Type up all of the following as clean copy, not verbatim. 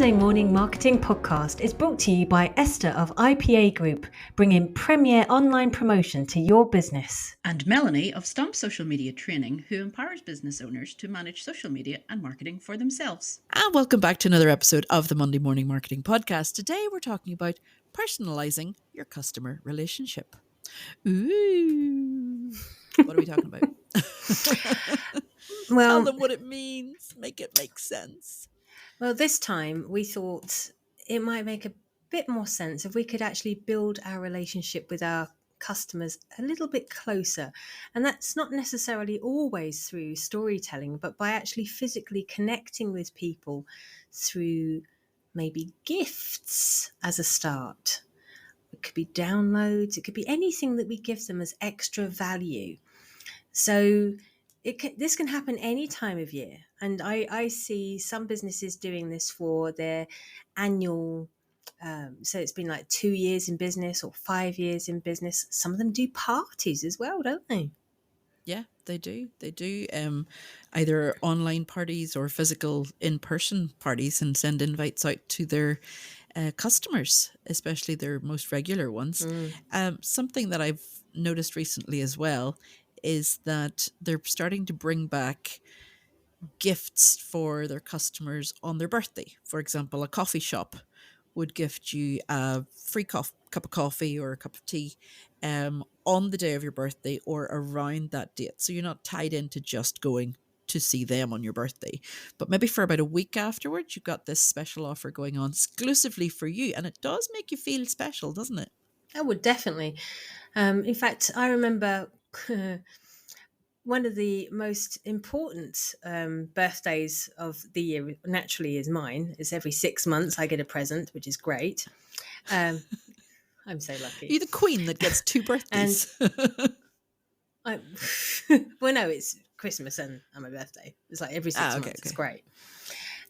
Monday Morning Marketing Podcast is brought to you by Esther of IPA Group, bringing premier online promotion to your business. And Melanie of Stomp Social Media Training, who empowers business owners to manage social media and marketing for themselves. And welcome back to another episode of the Monday Morning Marketing Podcast. Today we're talking about personalising your customer relationship. Ooh. What are we talking about? Well, tell them what it means. Make it make sense. Well, this time we thought it might make a bit more sense if we could actually build our relationship with our customers a little bit closer. And that's not necessarily always through storytelling, but by actually physically connecting with people through maybe gifts as a start. It could be downloads, it could be anything that we give them as extra value. So this can happen any time of year. And I see some businesses doing this for their annual, so it's been like 2 years in business or 5 years in business. Some of them do parties as well, don't they? Yeah, they do. They do either online parties or physical in-person parties and send invites out to their customers, especially their most regular ones. Something that I've noticed recently as well is that they're starting to bring back gifts for their customers on their birthday. For example, a coffee shop would gift you a free cup of coffee or a cup of tea on the day of your birthday or around that date. So you're not tied into just going to see them on your birthday. But maybe for about a week afterwards, you've got this special offer going on exclusively for you. And it does make you feel special, doesn't it? I would definitely. In fact, I remember one of the most important birthdays of the year naturally is mine. It's every 6 months I get a present, which is great. I'm so lucky. You're the queen that gets 2 birthdays. And well, no, it's Christmas and my birthday. It's like every 6 months. Okay. It's great.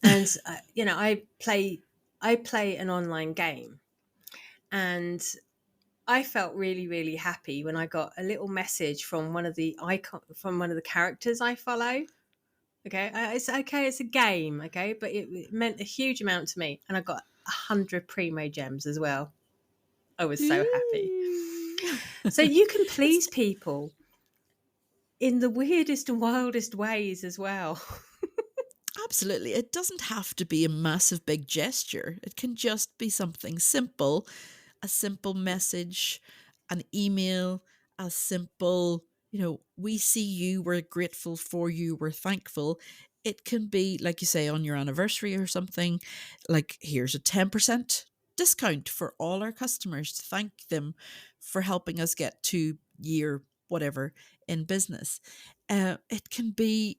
And I play an online game, and I felt really, really happy when I got a little message from one of the characters I follow. Okay, it's a game. Okay, but it meant a huge amount to me, and I got 100 Primo gems as well. I was so happy. So you can please people in the weirdest and wildest ways as well. Absolutely. It doesn't have to be a massive big gesture. It can just be something simple, a simple message, an email, a simple, we see you, we're grateful for you, we're thankful. It can be, like you say, on your anniversary or something, like here's a 10% discount for all our customers to thank them for helping us get to year whatever in business. It can be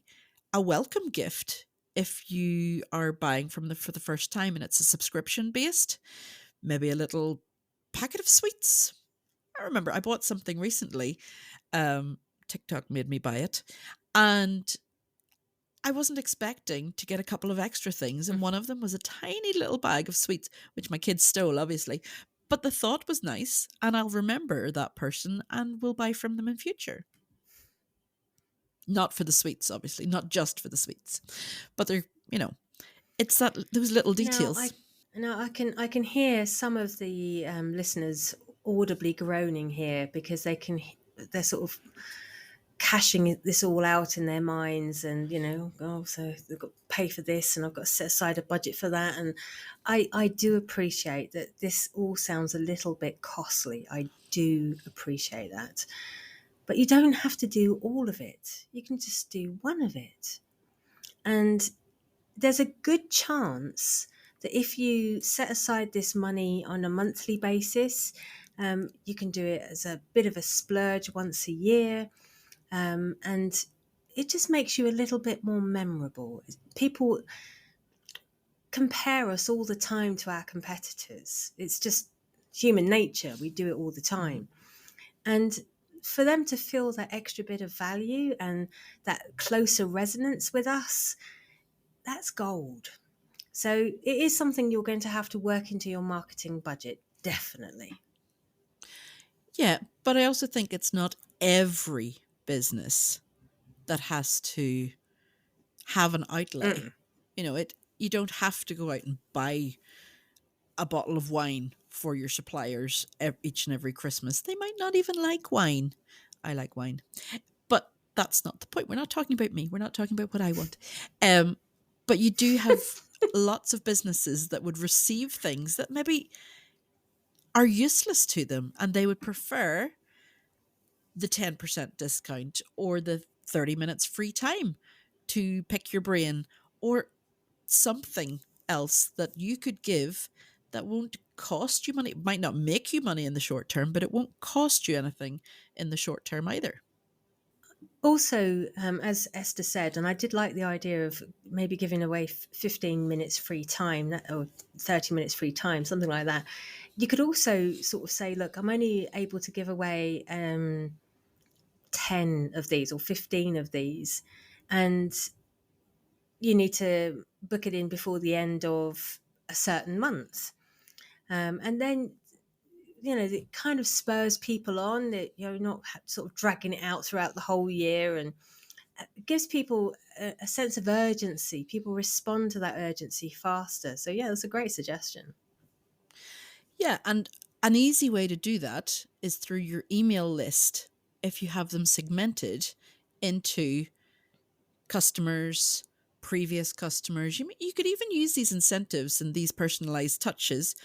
a welcome gift if you are buying for the first time and it's a subscription based, maybe a little packet of sweets. I remember I bought something recently. TikTok made me buy it, and I wasn't expecting to get a couple of extra things, and one of them was a tiny little bag of sweets, which my kids stole, obviously. But the thought was nice, and I'll remember that person and will buy from them in future. Not for the sweets, obviously, not just for the sweets, but they're, it's those little details. I can hear some of the listeners audibly groaning here because they're sort of cashing this all out in their minds, and so they've got to pay for this and I've got to set aside a budget for that. And I do appreciate that this all sounds a little bit costly. I do appreciate that. But you don't have to do all of it. You can just do one of it. And there's a good chance that if you set aside this money on a monthly basis, you can do it as a bit of a splurge once a year. And it just makes you a little bit more memorable. People compare us all the time to our competitors. It's just human nature. We do it all the time. And for them to feel that extra bit of value and that closer resonance with us, that's gold. So it is something you're going to have to work into your marketing budget, definitely. Yeah, but I also think it's not every business that has to have an outlay. you don't have to go out and buy a bottle of wine for your suppliers each and every Christmas. They might not even like wine. I like wine. But that's not the point. We're not talking about me. We're not talking about what I want. Um, but you do have lots of businesses that would receive things that maybe are useless to them, and they would prefer the 10% discount or the 30 minutes free time to pick your brain, or something else that you could give that won't cost you money. It might not make you money in the short term, but it won't cost you anything in the short term either. Also, as Esther said, and I did like the idea of maybe giving away 15 minutes free time or 30 minutes free time, something like that. You could also sort of say, look, I'm only able to give away 10 of these or 15 of these. And you need to book it in before the end of a certain month. And then, it kind of spurs people on that you're not sort of dragging it out throughout the whole year, and it gives people a sense of urgency. People respond to that urgency faster. So, yeah, that's a great suggestion. Yeah, and an easy way to do that is through your email list. If you have them segmented into customers, previous customers, you could even use these incentives and these personalized touches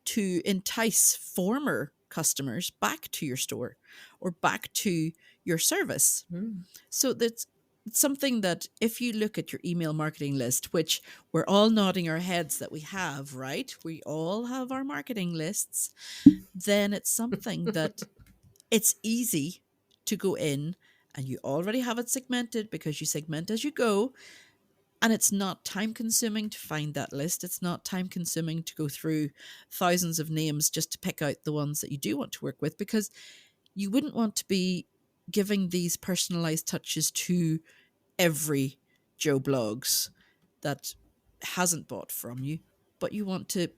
to entice former customers back to your store or back to your service. Mm. So that's something that if you look at your email marketing list, which we're all nodding our heads that we have, right? We all have our marketing lists, then it's something that it's easy to go in, and you already have it segmented because you segment as you go. And it's not time consuming to find that list. It's not time consuming to go through thousands of names just to pick out the ones that you do want to work with, because you wouldn't want to be giving these personalized touches to every Joe Blogs that hasn't bought from you, but you want to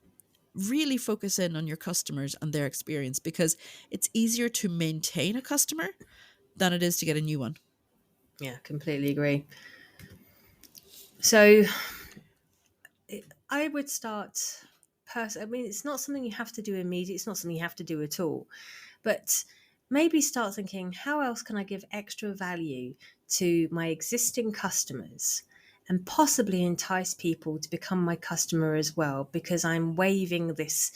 really focus in on your customers and their experience, because it's easier to maintain a customer than it is to get a new one. Yeah, completely agree. So I would start I mean, it's not something you have to do immediately. It's not something you have to do at all. But maybe start thinking, how else can I give extra value to my existing customers and possibly entice people to become my customer as well? Because I'm waiving this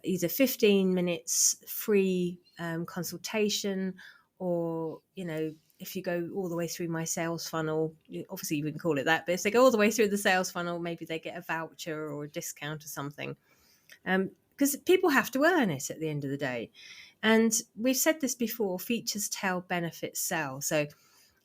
either 15 minutes free consultation, or, if you go all the way through my sales funnel, obviously you wouldn't call it that, but if they go all the way through the sales funnel, maybe they get a voucher or a discount or something. Because people have to earn it at the end of the day. And we've said this before, features tell, benefits sell. So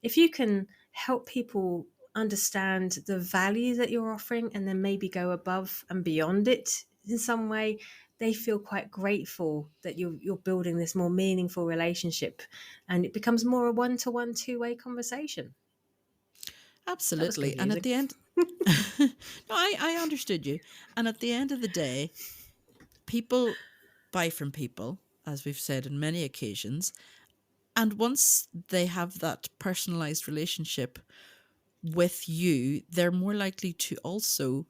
if you can help people understand the value that you're offering and then maybe go above and beyond it in some way, they feel quite grateful that you're building this more meaningful relationship, and it becomes more a one-to-one, two-way conversation. That was Absolutely. And at confusing. the end, no, I understood you. And at the end of the day, people buy from people, as we've said in many occasions. And once they have that personalized relationship with you, they're more likely to also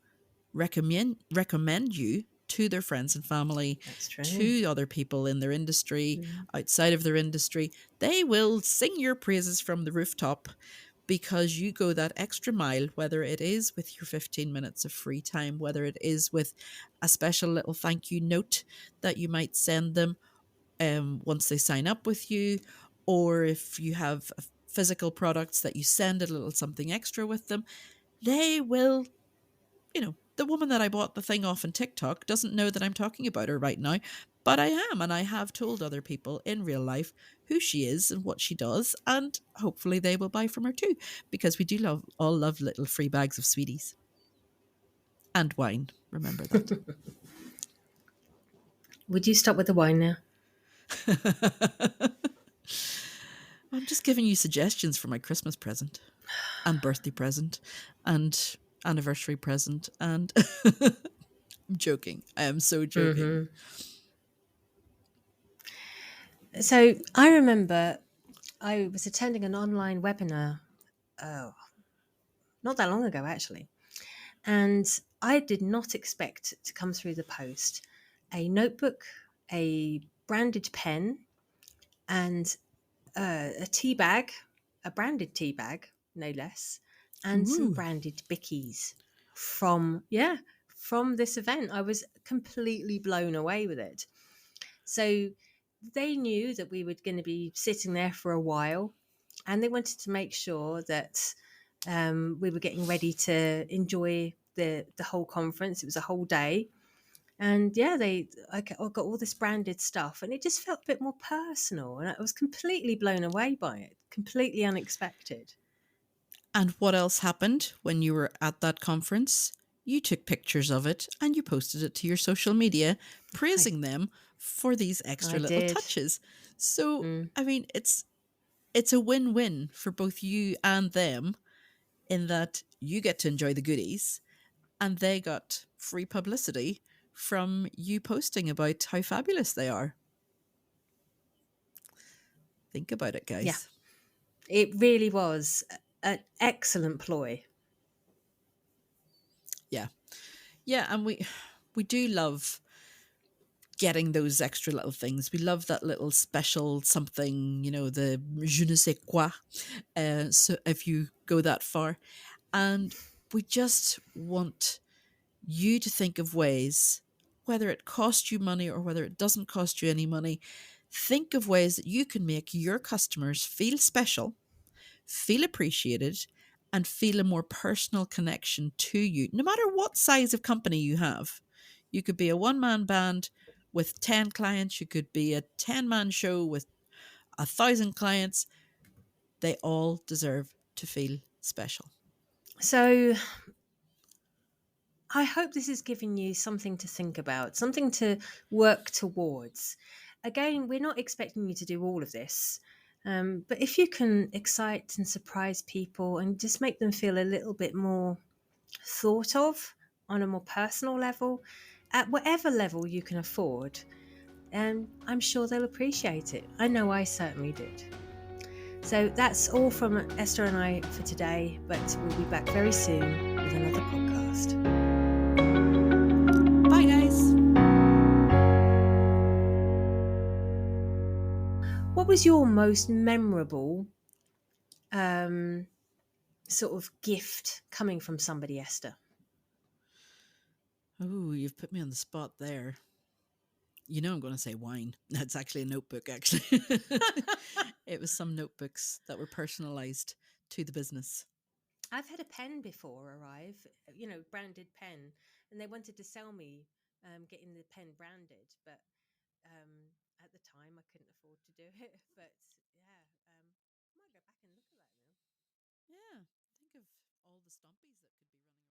recommend you to their friends and family, That's true. to other people in their industry, Mm. outside of their industry. They will sing your praises from the rooftop because you go that extra mile, whether it is with your 15 minutes of free time, whether it is with a special little thank you note that you might send them once they sign up with you, or if you have physical products that you send a little something extra with them. They will, the woman that I bought the thing off on TikTok doesn't know that I'm talking about her right now, but I am. And I have told other people in real life who she is and what she does. And hopefully they will buy from her too, because we do all love little free bags of sweeties and wine. Remember that. Would you stop with the wine now? I'm just giving you suggestions for my Christmas present and birthday present and anniversary present. And I'm joking. I am so joking. So I remember I was attending an online webinar, oh, not that long ago actually, and I did not expect to come through the post a notebook, a branded pen, and a tea bag, a branded tea bag, no less, and some Ooh. branded bickies from, yeah, from this event. I was completely blown away with it. So they knew that we were going to be sitting there for a while, and they wanted to make sure that we were getting ready to enjoy the whole conference. It was a whole day, and yeah, I got all this branded stuff, and it just felt a bit more personal, and I was completely blown away by it, completely unexpected. And what else happened when you were at that conference? You took pictures of it and you posted it to your social media, I, praising them for these extra I little did. touches. So, Mm. I mean, it's a win-win for both you and them in that you get to enjoy the goodies and they got free publicity from you posting about how fabulous they are. Think about it, Yeah, guys. it really was an excellent ploy. Yeah. Yeah, and we do love getting those extra little things. We love that little special something, the je ne sais quoi. So if you go that far, and we just want you to think of ways, whether it costs you money or whether it doesn't cost you any money, think of ways that you can make your customers feel special, feel appreciated, and feel a more personal connection to you, no matter what size of company you have. You could be a one-man band with 10 clients, you could be a 10-man show with 1,000 clients. They all deserve to feel special. So I hope this is giving you something to think about, something to work towards. Again, we're not expecting you to do all of this, but if you can excite and surprise people and just make them feel a little bit more thought of on a more personal level, at whatever level you can afford, I'm sure they'll appreciate it. I know I certainly did. So that's all from Esther and I for today, but we'll be back very soon with another podcast. Bye, guys. What was your most memorable um, sort of gift coming from somebody, Esther? Oh, you've put me on the spot there. I'm going to say wine. That's actually a notebook, actually. It was some notebooks that were personalized to the business. I've had a pen before arrive, branded pen, and they wanted to sell me getting the pen branded, but at the time I couldn't afford to do it. But yeah, I might go back and look at that now. Yeah, think of all the stompies that could be running